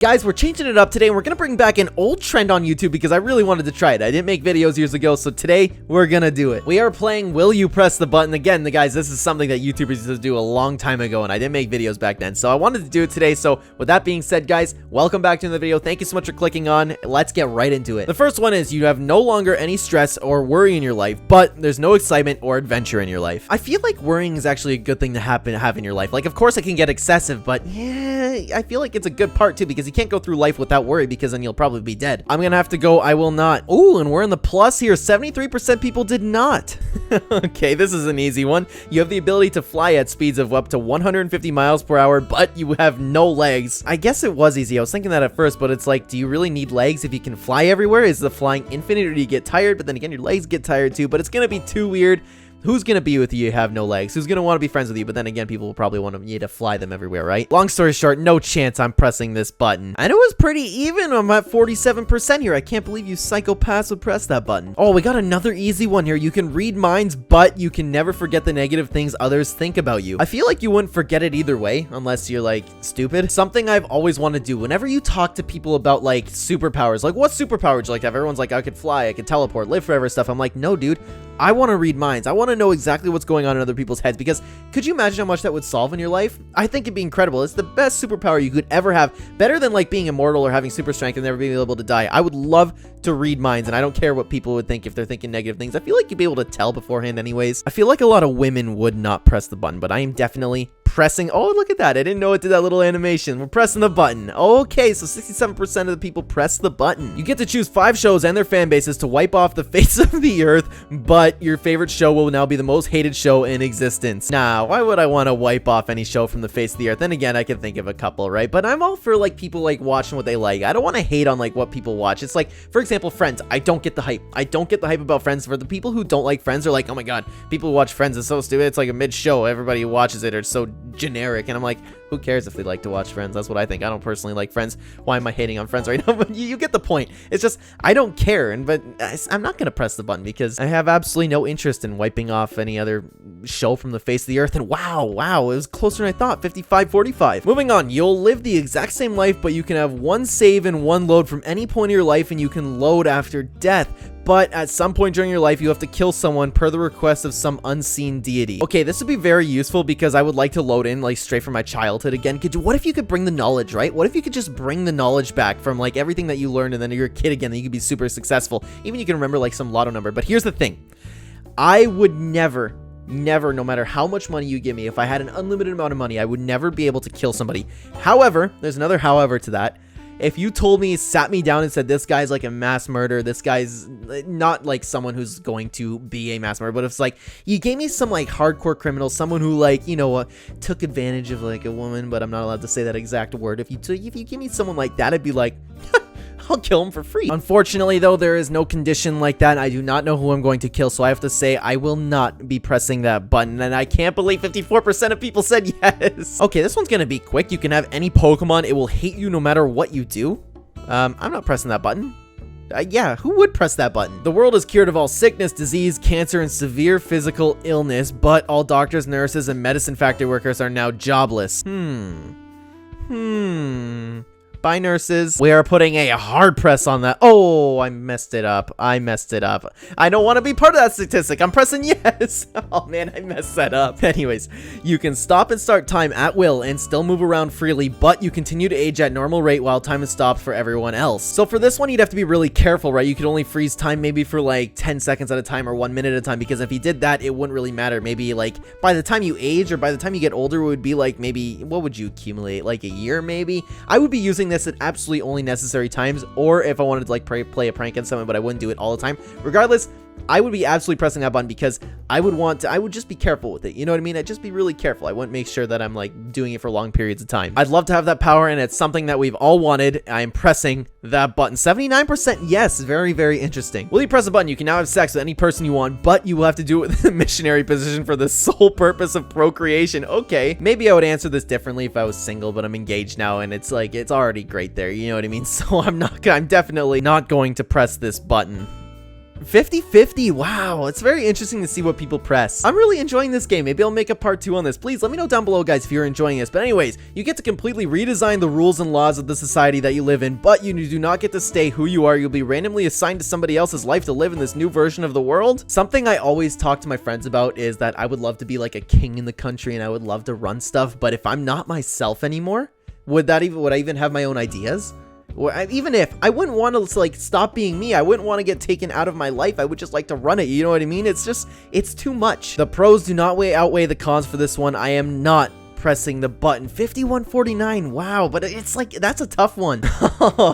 Guys, we're changing it up today, and we're gonna bring back an old trend on YouTube because I really wanted to try it. I didn't make videos years ago, so today we're gonna do it. We are playing Will You Press the Button. Again, guys, this is something that YouTubers used to do a long time ago, and I didn't make videos back then, so I wanted to do it today. So with that being said, guys, welcome back to the video. Thank you so much for clicking on. Let's get right into it. The first one is you have no longer any stress or worry in your life, but there's no excitement or adventure in your life. I feel like worrying is actually a good thing to have in your life. Like, of course it can get excessive, but yeah, I feel like it's a good part too, because you can't go through life without worry, because then you'll probably be dead. I'm gonna have to go I will not. Ooh, and we're in the plus here. 73% people did not. Okay, this is an easy one. You have the ability to fly at speeds of up to 150 miles per hour, but you have no legs. I guess it was easy. I was thinking that at first, but it's like, do you really need legs if you can fly everywhere? Is the flying infinite, or do you get tired? But then again, your legs get tired too, but it's gonna be too weird. Who's gonna be with you? You have no legs. Who's gonna want to be friends with you? But then again, people will probably want you to fly them everywhere, right? Long story short, no chance I'm pressing this button. And it was pretty even. I'm at 47% here. I can't believe you psychopaths would press that button. Oh, we got another easy one here. You can read minds, but you can never forget the negative things others think about you. I feel like you wouldn't forget it either way, unless you're like stupid. Something I've always wanted to do whenever you talk to people about like superpowers, like what superpower would you like to have? Everyone's like, I could fly, I could teleport, live forever stuff. I'm like, no, dude. I want to read minds. I want to know exactly what's going on in other people's heads, because could you imagine how much that would solve in your life? I think it'd be incredible. It's the best superpower you could ever have. Better than like being immortal or having super strength and never being able to die. I would love to read minds, and I don't care what people would think if they're thinking negative things. I feel like you'd be able to tell beforehand anyways. I feel like a lot of women would not press the button, but I am definitely pressing. Oh, look at that. I didn't know it did that little animation. We're pressing the button. Okay, so 67% of the people press the button. You get to choose 5 shows and their fan bases to wipe off the face of the earth, but your favorite show will now be the most hated show in existence. Nah, why would I want to wipe off any show from the face of the earth? Then again, I can think of a couple, right? But I'm all for like people like watching what they like. I don't want to hate on like what people watch. It's like, for example, Friends. I don't get the hype. I don't get the hype about Friends. For the people who don't like Friends are like, oh my god, people who watch Friends is so stupid. It's like a mid show. Everybody who watches it are so generic, and I'm like, who cares if they like to watch Friends? That's what I think. I don't personally like Friends. Why am I hating on Friends right now? But you get the point. It's just, I don't care, but I'm not gonna press the button because I have absolutely no interest in wiping off any other show from the face of the earth. And wow, it was closer than I thought. 55-45. Moving on, you'll live the exact same life, but you can have one save and one load from any point in your life, and you can load after death. But at some point during your life, you have to kill someone per the request of some unseen deity. Okay, this would be very useful because I would like to load in like straight from my childhood again. What if you could bring the knowledge, right? What if you could just bring the knowledge back from like everything that you learned, and then you're a kid again, then you could be super successful. Even you can remember like some lotto number. But here's the thing. I would never, no matter how much money you give me, if I had an unlimited amount of money, I would never be able to kill somebody. However, there's another however to that. If you told me, sat me down and said, this guy's like a mass murderer, this guy's not like someone who's going to be a mass murderer, but it's like, you gave me some like hardcore criminal, someone who like, you know, took advantage of like a woman, but I'm not allowed to say that exact word. If you give me someone like that, I'd be like, I'll kill him for free. Unfortunately, though, there is no condition like that. I do not know who I'm going to kill, so I have to say I will not be pressing that button, and I can't believe 54% of people said yes. Okay, this one's gonna be quick. You can have any Pokemon. It will hate you no matter what you do. I'm not pressing that button. Yeah, who would press that button? The world is cured of all sickness, disease, cancer, and severe physical illness, but all doctors, nurses, and medicine factory workers are now jobless. Bye, nurses. We are putting a hard press on that. Oh, I messed it up. I don't want to be part of that statistic. I'm pressing yes. Oh, man, I messed that up. Anyways, you can stop and start time at will and still move around freely, but you continue to age at normal rate while time is stopped for everyone else. So for this one, you'd have to be really careful, right? You could only freeze time maybe for like 10 seconds at a time or 1 minute at a time, because if you did that, it wouldn't really matter. Maybe like by the time you age or by the time you get older, it would be like maybe, what would you accumulate? Like a year maybe? I would be using this at absolutely only necessary times, or if I wanted to like play a prank on someone, but I wouldn't do it all the time. Regardless, I would be absolutely pressing that button because I would just be careful with it. You know what I mean? I'd just be really careful. I wouldn't make sure that I'm like doing it for long periods of time. I'd love to have that power, and it's something that we've all wanted. I'm pressing that button. 79% yes. Very, very interesting. Will you press a button? You can now have sex with any person you want, but you will have to do it with a missionary position for the sole purpose of procreation. Okay, maybe I would answer this differently if I was single, but I'm engaged now, and it's like, it's already great there. You know what I mean? So I'm definitely not going to press this button. 50-50. Wow, it's very interesting to see what people press. I'm really enjoying this game. Maybe I'll make a part 2 on this. Please let me know down below, guys, if you're enjoying this. But anyways, you get to completely redesign the rules and laws of the society that you live in, but you do not get to stay who you are. You'll be randomly assigned to somebody else's life to live in this new version of the world. Something I always talk to my friends about is that I would love to be like a king in the country and I would love to run stuff, but if I'm not myself anymore, would I even have my own ideas? Or even if I wouldn't want to like stop being me, I wouldn't want to get taken out of my life. I would just like to run it. You know what I mean? It's too much. The pros do not outweigh the cons for this one. I am not pressing the button. 5149. Wow, but it's like that's a tough one.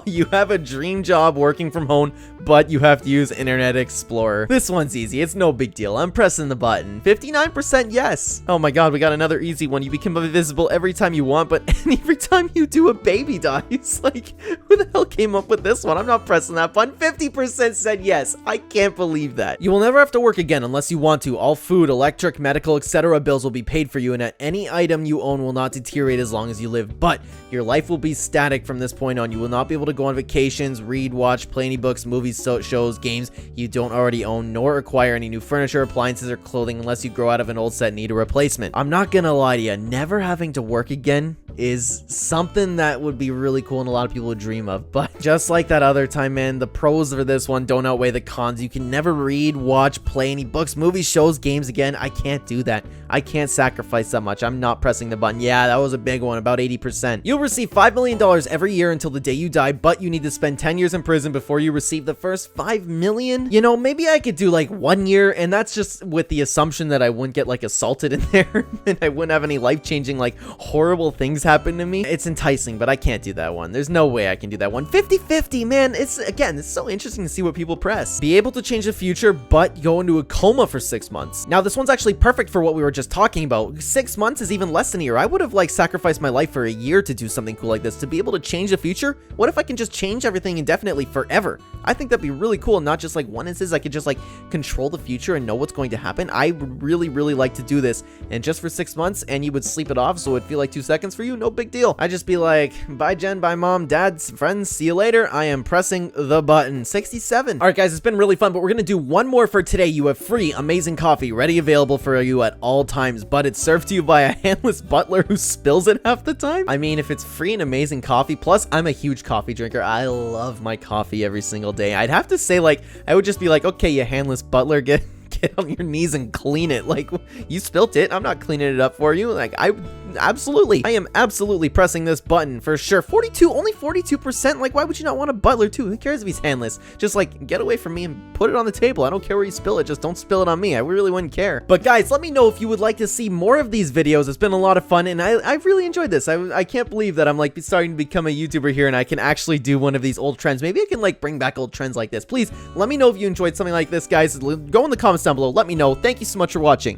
You have a dream job working from home, but you have to use Internet Explorer. This one's easy. It's no big deal. I'm pressing the button. 59% yes. Oh my god, we got another easy one. You become invisible every time you want, but every time you do, a baby dies. Like, who the hell came up with this one? I'm not pressing that button. 50% said yes. I can't believe that. You will never have to work again unless you want to. All food, electric, medical, etc. bills will be paid for you, and at any item you own will not deteriorate as long as you live, but your life will be static from this point on. You will not be able to go on vacations, read, watch, play any books, movies, shows, games you don't already own, nor acquire any new furniture, appliances, or clothing unless you grow out of an old set and need a replacement. I'm not gonna lie to you, never having to work again is something that would be really cool and a lot of people would dream of, but just like that other time, man, the pros for this one don't outweigh the cons. You can never read, watch, play any books, movies, shows, games again. I can't do that. I can't sacrifice that much. I'm not pressing the button. Yeah, that was a big one, about 80%. You'll receive $5 million every year until the day you die, but you need to spend 10 years in prison before you receive the first $5 million. You know, maybe I could do like 1 year, and that's just with the assumption that I wouldn't get like assaulted in there and I wouldn't have any life-changing like horrible things happen to me. It's enticing, but I can't do that one. There's no way I can do that one. 50-50, man. It's so interesting to see what people press. Be able to change the future, but go into a coma for 6 months. Now, this one's actually perfect for what we were just talking about. 6 months is even less than a year. I would have like sacrificed my life for a year to do something cool like this. To be able to change the future, what if I can just change everything indefinitely forever? I think that'd be really cool. Not just like one instance, I could just like control the future and know what's going to happen. I would really, really like to do this, and just for 6 months, and you would sleep it off, so it'd feel like 2 seconds for you. No big deal. I'd just be like, bye Jen, bye mom, dad, friends, see you later. I am pressing the button. 67. All right, guys, it's been really fun, but we're gonna do one more for today. You have free, amazing coffee ready, available for you at all times, but it's served to you by a handless butler who spills it half the time. I mean, if it's free and amazing coffee, plus I'm a huge coffee drinker. I love my coffee every single day. I'd have to say, like, I would just be like, okay, you handless butler, get on your knees and clean it. Like, you spilt it, I'm not cleaning it up for you. Like, I am absolutely pressing this button for sure. Only 42%. Like, why would you not want a butler too? Who cares if he's handless? Just like, get away from me and put it on the table. I don't care where you spill it, just don't spill it on me. I really wouldn't care. But guys, let me know if you would like to see more of these videos. It's been a lot of fun, and I've really enjoyed this. I can't believe that I'm like starting to become a YouTuber here, and I can actually do one of these old trends. Maybe I can like bring back old trends like this. Please let me know if you enjoyed something like this, guys. Go in the comments down below. Let me know. Thank you so much for watching.